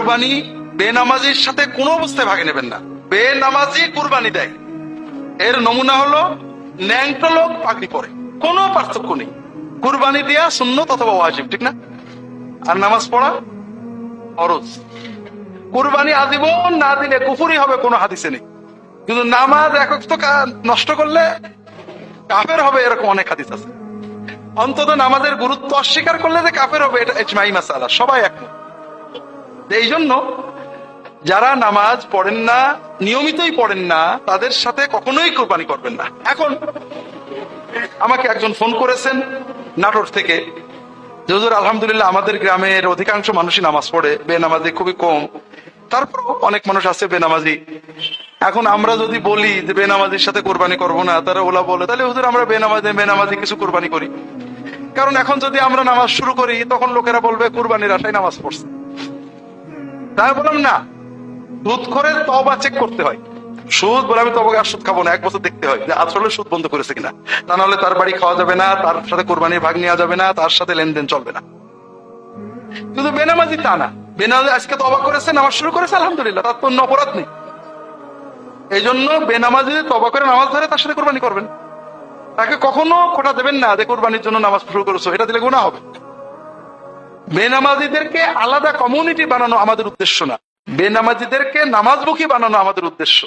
কুরবানি বেনামাজির সাথে কোনো অবস্থায় ভাগে নেবেন না। বেনামাজি কুরবানি দেয়, এর নমুনা হলো ন্যাংটো লোক পাগড়ি পরে, কোনো পার্থক্য নেই। কুরবানি দেয়া সুন্নত অথবা ওয়াজিব, ঠিক না? আর নামাজ পড়া ফরজ। কুরবানি আজীবন না দিলে কুফুরি হবে, কোনো হাদিসে নেই। কিন্তু নামাজ একক তো নষ্ট করলে কাফের হবে, এরকম অনেক হাদিস আছে। অন্তত নামাজের গুরুত্ব অস্বীকার করলে যে কাফের হবে, এটা ইজমাই মাসালা, সবাই একমত। এই জন্য যারা নামাজ পড়েন না, নিয়মিতই পড়েন না, তাদের সাথে কখনোই কোরবানি করবেন না। এখন আমাকে একজন ফোন করেছেন নাটোর থেকে, যে হুজুর আলহামদুলিল্লাহ আমাদের গ্রামের অধিকাংশ মানুষই নামাজ পড়ে, বেনামাজি খুবই কম, তারপর অনেক মানুষ আছে বেনামাজি। এখন আমরা যদি বলি যে বেনামাজির সাথে কোরবানি করবো না, তারা ওলা বলে তাহলে হুজুর আমরা বেনামাজি কিছু কোরবানি করি। কারণ এখন যদি আমরা নামাজ শুরু করি, তখন লোকেরা বলবে কুরবানির আশায় নামাজ পড়ছে। তাই বললাম না, সুদ করে তওবা চেক করতে হয়। সুদ বলে আমি তবে আর সুদ খাবো না, 1 বছর দেখতে হয় যে আসলে সুদ বন্ধ করেছে কিনা। তা নাহলে তার বাড়ি খাওয়া যাবে না, তার সাথে কোরবানির ভাগ নেওয়া যাবে না, তার সাথে লেনদেন চলবে না। কিন্তু বেনামাজি তা না, বেনামাজি আজকে তওবা করেছে, নামাজ শুরু করেছে, আলহামদুলিল্লাহ, তার তো অন্য অপরাধ নেই। এই জন্য বেনামাজি তওবা করে নামাজ ধরে, তার সাথে কোরবানি করবেন। তাকে কখনো খোটা দেবেন না যে কোরবানির জন্য নামাজ শুরু করেছো, এটা দিলে গুনাহ হবে। বেনামাজিদেরকে আলাদা কমিউনিটি বানানো আমাদের উদ্দেশ্য না, বেনামাজিদেরকে নামাজমুখী বানানো আমাদের উদ্দেশ্য।